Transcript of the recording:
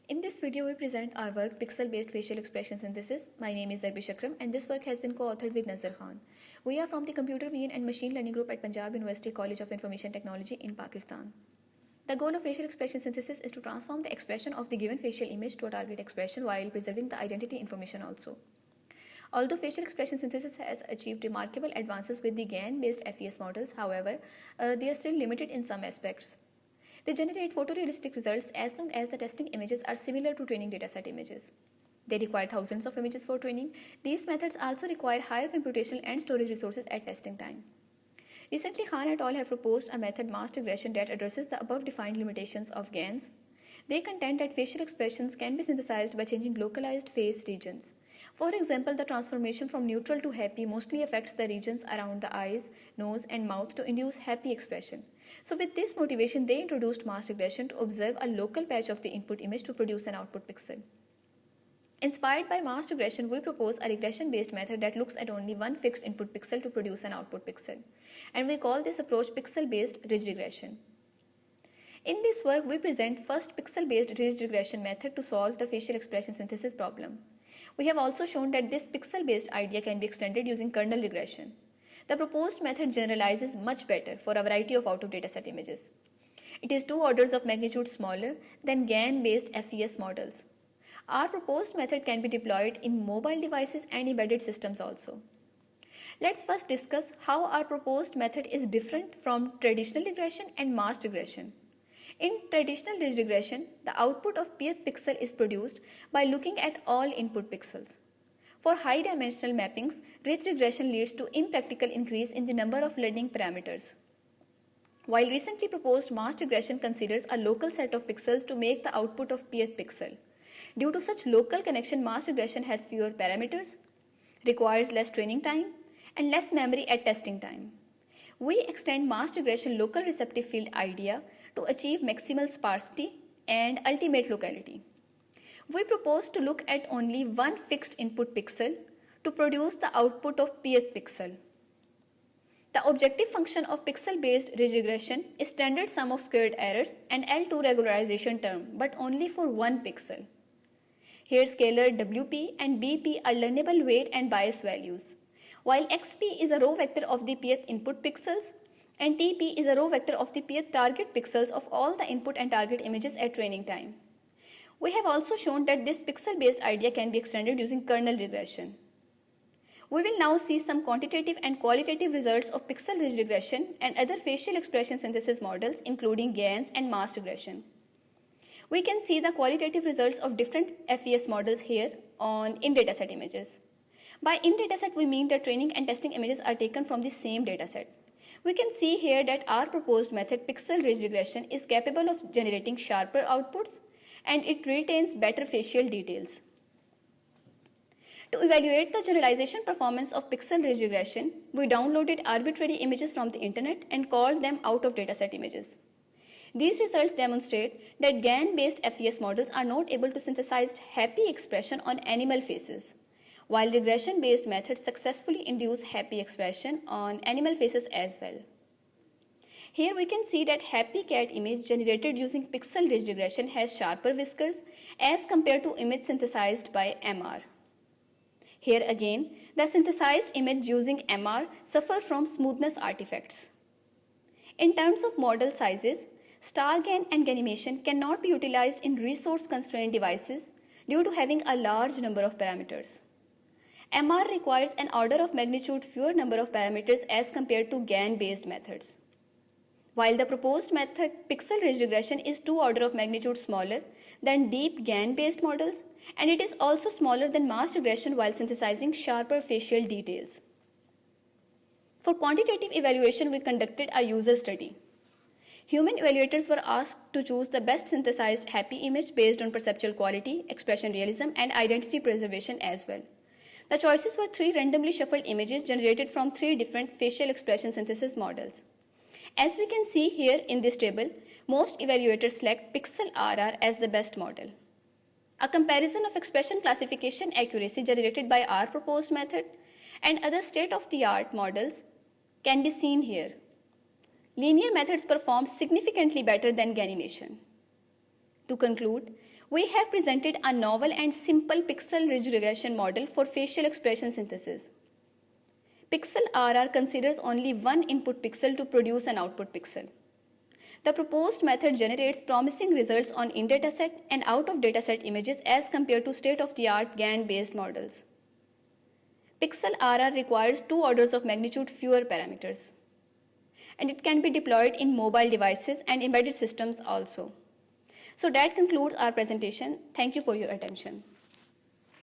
In this video, we present our work Pixel-Based Facial Expression Synthesis. My name is Zarbish Akram and this work has been co-authored with Nazar Khan. We are from the Computer Vision and Machine Learning Group at Punjab University College of Information Technology in Pakistan. The goal of facial expression synthesis is to transform the expression of the given facial image to a target expression while preserving the identity information also. Although facial expression synthesis has achieved remarkable advances with the GAN-based FES models, however, they are still limited in some aspects. They generate photorealistic results as long as the testing images are similar to training dataset images. They require thousands of images for training. These methods also require higher computational and storage resources at testing time. Recently, Khan et al. Have proposed a method masked regression that addresses the above defined limitations of GANs. They contend that facial expressions can be synthesized by changing localized face regions. For example, the transformation from neutral to happy mostly affects the regions around the eyes, nose, and mouth to induce happy expression. So with this motivation, they introduced masked regression to observe a local patch of the input image to produce an output pixel. Inspired by masked regression, we propose a regression-based method that looks at only one fixed input pixel to produce an output pixel. And we call this approach pixel-based ridge regression. In this work, we present first pixel-based ridge regression method to solve the facial expression synthesis problem. We have also shown that this pixel-based idea can be extended using kernel regression. The proposed method generalizes much better for a variety of out-of-dataset images. It is 2 orders of magnitude smaller than GAN-based FES models. Our proposed method can be deployed in mobile devices and embedded systems also. Let's first discuss how our proposed method is different from traditional regression and masked regression. In traditional ridge regression, the output of pth pixel is produced by looking at all input pixels. For high-dimensional mappings, ridge regression leads to impractical increase in the number of learning parameters. While recently proposed masked regression considers a local set of pixels to make the output of pth pixel. Due to such local connection, masked regression has fewer parameters, requires less training time, and less memory at testing time. We extend masked regression local receptive field idea to achieve maximal sparsity and ultimate locality. We propose to look at only one fixed input pixel to produce the output of pth pixel. The objective function of pixel-based ridge regression is standard sum of squared errors and L2 regularization term, but only for one pixel. Here scalar WP and BP are learnable weight and bias values, while XP is a row vector of the pth input pixels and TP is a row vector of the pth target pixels of all the input and target images at training time. We have also shown that this pixel-based idea can be extended using kernel regression. We will now see some quantitative and qualitative results of pixel ridge regression and other facial expression synthesis models including GANs and masked regression. We can see the qualitative results of different FES models here on in-dataset images. By in-dataset, we mean that training and testing images are taken from the same dataset. We can see here that our proposed method pixel ridge regression is capable of generating sharper outputs and it retains better facial details. To evaluate the generalization performance of pixel ridge regression, we downloaded arbitrary images from the internet and called them out-of-dataset images. These results demonstrate that GAN-based FES models are not able to synthesize happy expression on animal faces, while regression-based methods successfully induce happy expression on animal faces as well. Here we can see that happy cat image generated using pixel ridge regression has sharper whiskers as compared to image synthesized by MR. Here again, the synthesized image using MR suffer from smoothness artifacts. In terms of model sizes, StarGAN and Ganimation cannot be utilized in resource-constrained devices due to having a large number of parameters. MR requires an order of magnitude fewer number of parameters as compared to GAN-based methods. While the proposed method pixel ridge regression is 2 order of magnitude smaller than deep GAN-based models, and it is also smaller than masked regression while synthesizing sharper facial details. For quantitative evaluation, we conducted a user study. Human evaluators were asked to choose the best synthesized happy image based on perceptual quality, expression realism, and identity preservation as well. The choices were 3 randomly shuffled images generated from 3 different facial expression synthesis models. As we can see here in this table, most evaluators select Pixel RR as the best model. A comparison of expression classification accuracy generated by our proposed method and other state-of-the-art models can be seen here. Linear methods perform significantly better than Ganimation. To conclude, We have presented a novel and simple pixel ridge regression model for facial expression synthesis. Pixel RR considers only one input pixel to produce an output pixel. The proposed method generates promising results on in-dataset and out-of-dataset images as compared to state-of-the-art GAN-based models. Pixel RR requires 2 orders of magnitude fewer parameters, and it can be deployed in mobile devices and embedded systems also. So that concludes our presentation. Thank you for your attention.